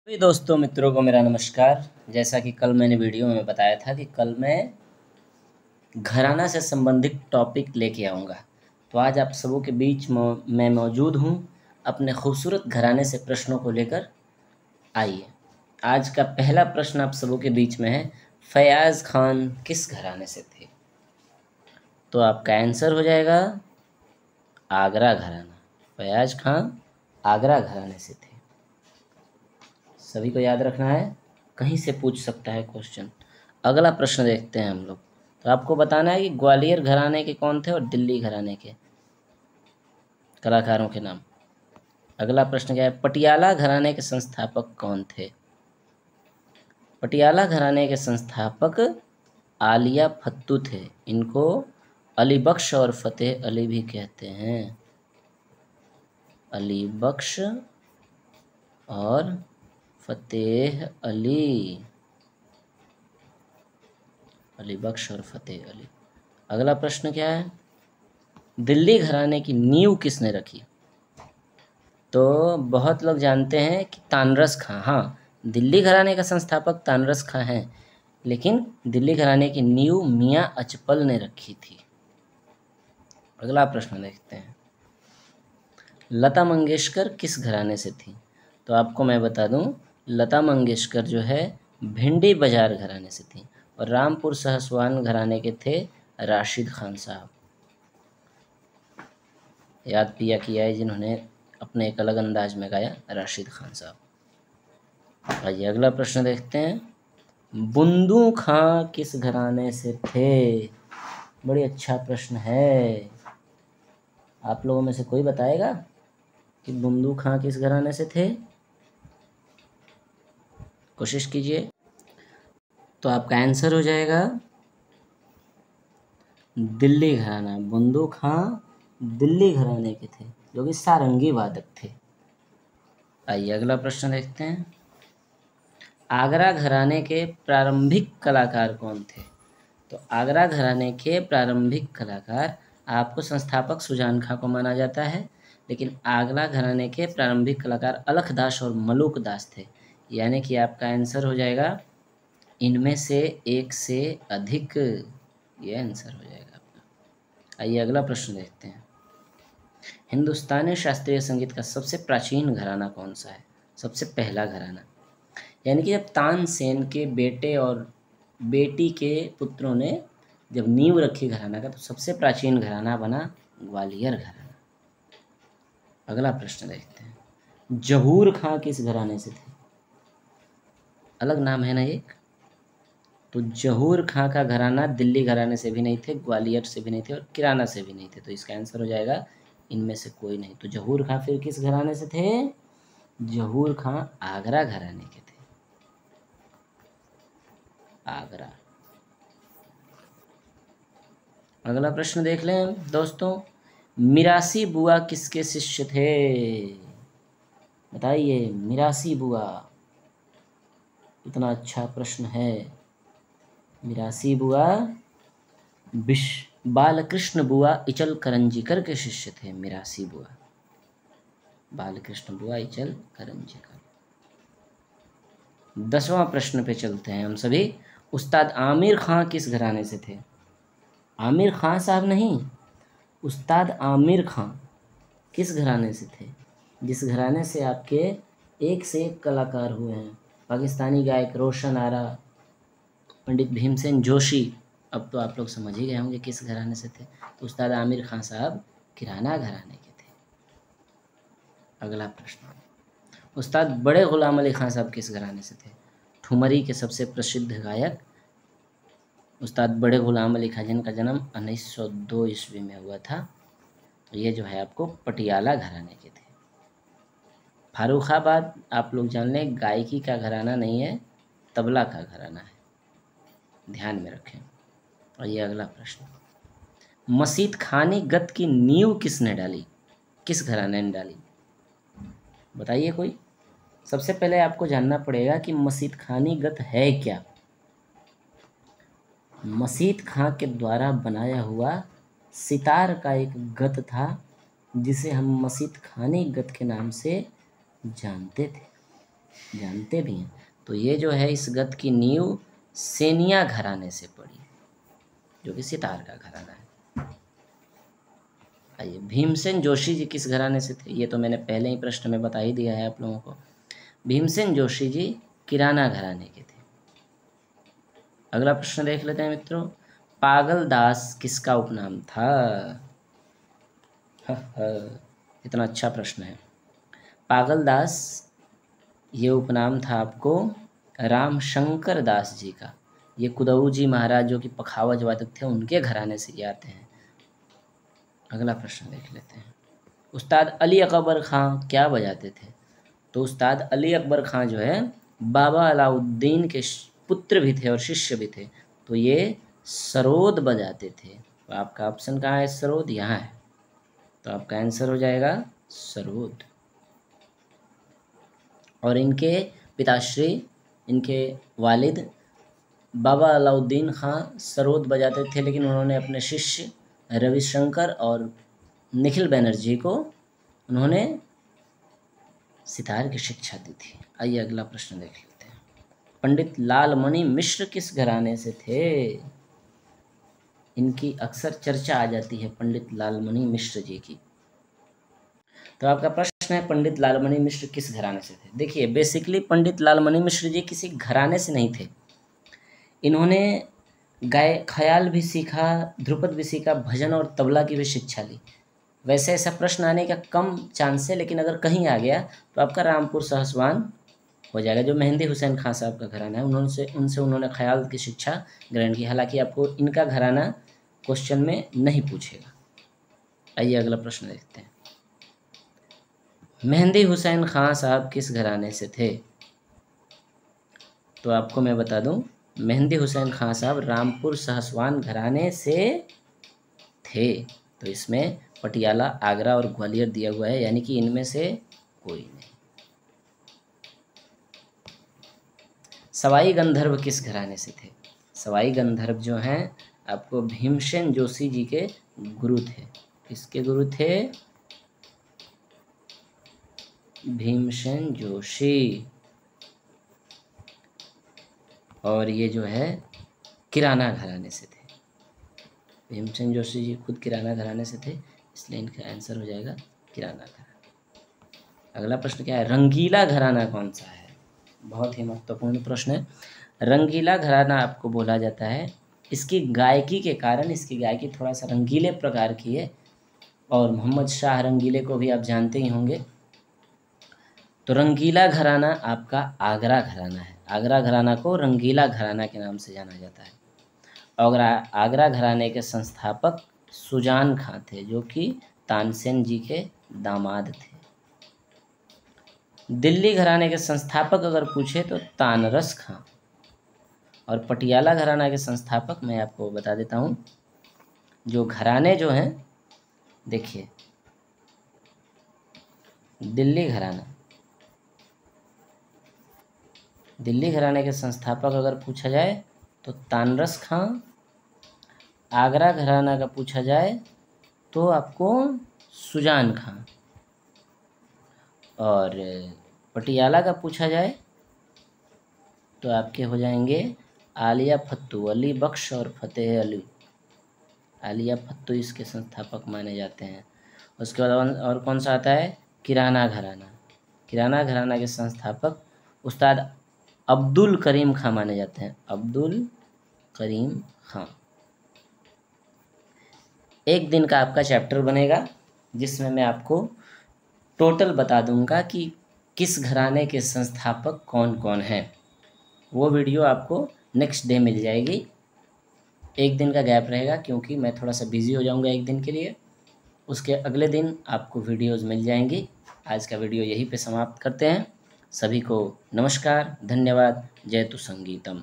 सभी दोस्तों मित्रों को मेरा नमस्कार। जैसा कि कल मैंने वीडियो में बताया था कि कल मैं घराना से संबंधित टॉपिक लेके आऊँगा, तो आज आप सबों के बीच मैं मौजूद हूँ अपने खूबसूरत घराने से प्रश्नों को लेकर। आइए, आज का पहला प्रश्न आप सबों के बीच में है, फयाज़ खान किस घराने से थे? तो आपका आंसर हो जाएगा आगरा घराना। फयाज़ खान आगरा घराने से थे। सभी को याद रखना है, कहीं से पूछ सकता है क्वेश्चन। अगला प्रश्न देखते हैं हम लोग। तो आपको बताना है कि ग्वालियर घराने के कौन थे और दिल्ली घराने के कलाकारों के नाम। अगला प्रश्न क्या है, पटियाला घराने के संस्थापक कौन थे? पटियाला घराने के संस्थापक आलिया फत्तू थे। इनको अली बख्श और फतेह अली भी कहते हैं। अली बख्श और फतेह अली। अली बख्श और फतेह अली। अगला प्रश्न क्या है, दिल्ली घराने की नींव किसने रखी? तो बहुत लोग जानते हैं कि तानरस खां। हाँ, दिल्ली घराने का संस्थापक तानरस खां हैं, लेकिन दिल्ली घराने की नींव मियाँ अचपल ने रखी थी। अगला प्रश्न देखते हैं, लता मंगेशकर किस घराने से थी? तो आपको मैं बता दूं, लता मंगेशकर जो है भिंडी बाजार घराने से थी और रामपुर सहसवान घराने के थे राशिद खान साहब। याद किया है जिन्होंने अपने एक अलग अंदाज में गाया, राशिद खान साहब। आइए अगला प्रश्न देखते हैं, बुंदू खां किस घराने से थे? बड़ी अच्छा प्रश्न है। आप लोगों में से कोई बताएगा कि बुंदू खां किस घराने से थे? कोशिश कीजिए। तो आपका आंसर हो जाएगा दिल्ली घराना। बुंदू खां दिल्ली घराने के थे, जो कि सारंगी वादक थे। आइए अगला प्रश्न देखते हैं, आगरा घराने के प्रारंभिक कलाकार कौन थे? तो आगरा घराने के प्रारंभिक कलाकार, आपको संस्थापक सुजान खां को माना जाता है, लेकिन आगरा घराने के प्रारंभिक कलाकार अलख दास और मलूक दास थे। यानी कि आपका आंसर हो जाएगा इनमें से एक से अधिक। ये आंसर हो जाएगा आपका। आइए अगला प्रश्न देखते हैं, हिंदुस्तानी शास्त्रीय संगीत का सबसे प्राचीन घराना कौन सा है? सबसे पहला घराना, यानी कि जब तानसेन के बेटे और बेटी के पुत्रों ने जब नींव रखी घराना का, तो सबसे प्राचीन घराना बना ग्वालियर घराना। अगला प्रश्न देखते हैं, जहूर खां किस घराने से थे? अलग नाम है ना एक। तो जहूर खां का घराना दिल्ली घराने से भी नहीं थे, ग्वालियर से भी नहीं थे और किराना से भी नहीं थे। तो इसका आंसर हो जाएगा इनमें से कोई नहीं। तो जहूर खां फिर किस घराने से थे? जहूर खां आगरा घराने के थे। आगरा। अगला प्रश्न देख लें दोस्तों, मिरासी बुआ किसके शिष्य थे? बताइए, मिरासी बुआ। इतना अच्छा प्रश्न है। मिरासी बुआ बालकृष्ण बुआ इचल करंजीकर के शिष्य थे। मिरासी बुआ बालकृष्ण बुआ इचल करंजीकर। 10वां प्रश्न पे चलते हैं हम सभी, उस्ताद आमिर खां किस घराने से थे? आमिर खां साहब नहीं, उस्ताद आमिर खां किस घराने से थे? जिस घराने से आपके एक से एक कलाकार हुए हैं, पाकिस्तानी गायक रोशन आरा, पंडित भीमसेन जोशी। अब तो आप लोग समझ ही गए होंगे किस घराने से थे। तो उस्ताद आमिर खां साहब किराना घराने के थे। अगला प्रश्न, उस्ताद बड़े गुलाम अली खां साहब किस घराने से थे? ठुमरी के सबसे प्रसिद्ध गायक उस्ताद बड़े गुलाम अली खां, जिनका जन्म 1902 ईस्वी में हुआ था। तो ये जो है आपको पटियाला घराने के थे। फारुखाबाद आप लोग जान लें, गायकी का घराना नहीं है, तबला का घराना है, ध्यान में रखें। और ये अगला प्रश्न, मसीत खानी गत की नींव किसने डाली? किस घराने ने डाली? बताइए कोई। सबसे पहले आपको जानना पड़ेगा कि मसीत खानी गत है क्या। मसीत खां के द्वारा बनाया हुआ सितार का एक गत था, जिसे हम मसीत खानी गत के नाम से जानते थे। जानते भी हैं। तो ये जो है इस गत की नींव सेनिया घराने से पड़ी, जो कि सितार का घराना है। आइए, भीमसेन जोशी जी किस घराने से थे? ये तो मैंने पहले ही प्रश्न में बता ही दिया है आप लोगों को। भीमसेन जोशी जी किराना घराने के थे। अगला प्रश्न देख लेते हैं मित्रों। पागल दास किसका उपनाम था? इतना अच्छा प्रश्न है। पागल दास ये उपनाम था आपको रामशंकर दास जी का। ये कुदऊ जी महाराज जो कि पखावज वादक थे, उनके घराने से ये आते हैं। अगला प्रश्न देख लेते हैं। उस्ताद अली अकबर खां क्या बजाते थे? तो उस्ताद अली अकबर खां जो है बाबा अलाउद्दीन के पुत्र भी थे और शिष्य भी थे। तो ये सरोद बजाते थे। तो आपका ऑप्शन कहाँ है? सरोद यहाँ है। तो आपका आंसर हो जाएगा सरोद। और इनके पिताश्री, इनके वालिद बाबा अलाउद्दीन खां सरोद बजाते थे, लेकिन उन्होंने अपने शिष्य रविशंकर और निखिल बैनर्जी को उन्होंने सितार की शिक्षा दी थी। आइए अगला प्रश्न देख लेते हैं। पंडित लालमणि मिश्र किस घराने से थे? इनकी अक्सर चर्चा आ जाती है, पंडित लालमणि मिश्र जी की। तो आपका प्रश्न है पंडित लालमणि मिश्र किस घराने से थे? देखिए, बेसिकली पंडित लालमणि मिश्र जी किसी घराने से नहीं थे। इन्होंने ख्याल भी सीखा, ध्रुपद भी सीखा, भजन और तबला की भी शिक्षा ली। वैसे ऐसा प्रश्न आने का कम चांस है, लेकिन अगर कहीं आ गया तो आपका रामपुर सहसवान हो जाएगा, जो मेहंदी हुसैन खां साहब का घराना है। उनसे उन्होंने ख्याल की शिक्षा ग्रहण की। हालांकि आपको इनका घराना क्वेश्चन में नहीं पूछेगा। आइए अगला प्रश्न देखते हैं। मेहंदी हुसैन खां साहब किस घराने से थे? तो आपको मैं बता दूं, मेहंदी हुसैन खां साहब रामपुर सहसवान घराने से थे। तो इसमें पटियाला, आगरा और ग्वालियर दिया हुआ है, यानी कि इनमें से कोई नहीं। सवाई गंधर्व किस घराने से थे? सवाई गंधर्व जो हैं आपको भीमसेन जोशी जी के गुरु थे। किसके गुरु थे? भीमसेन जोशी। और ये जो है किराना घराने से थे। भीमसेन जोशी जी खुद किराना घराने से थे, इसलिए इनका आंसर हो जाएगा किराना घराना। अगला प्रश्न क्या है? रंगीला घराना कौन सा है? बहुत ही महत्वपूर्ण प्रश्न है। रंगीला घराना आपको बोला जाता है इसकी गायकी के कारण। इसकी गायकी थोड़ा सा रंगीले प्रकार की है, और मोहम्मद शाह रंगीले को भी आप जानते ही होंगे। तो रंगीला घराना आपका आगरा घराना है। आगरा घराना को रंगीला घराना के नाम से जाना जाता है। और आगरा घराने के संस्थापक सुजान खां थे, जो कि तानसेन जी के दामाद थे। दिल्ली घराने के संस्थापक अगर पूछे तो तानरस खां। और पटियाला घराना के संस्थापक मैं आपको बता देता हूँ। जो घराने जो हैं, देखिए, दिल्ली घराने के संस्थापक अगर पूछा जाए तो तानरस खां। आगरा घराना का पूछा जाए तो आपको सुजान खां। और पटियाला का पूछा जाए तो आपके हो जाएंगे आलिया फत्तू, अली बख्श और फतेह अली। आलिया फत्तू इसके संस्थापक माने जाते हैं। उसके बाद और कौन सा आता है? किराना घराना। किराना घराना के संस्थापक उस्ताद अब्दुल करीम खां माने जाते हैं। अब्दुल करीम खां। एक दिन का आपका चैप्टर बनेगा जिसमें मैं आपको टोटल बता दूंगा कि किस घराने के संस्थापक कौन कौन हैं। वो वीडियो आपको नेक्स्ट डे मिल जाएगी। एक दिन का गैप रहेगा क्योंकि मैं थोड़ा सा बिजी हो जाऊंगा एक दिन के लिए। उसके अगले दिन आपको वीडियोस मिल जाएंगी। आज का वीडियो यहीं पे समाप्त करते हैं। सभी को नमस्कार, धन्यवाद। जय तु संगीतम।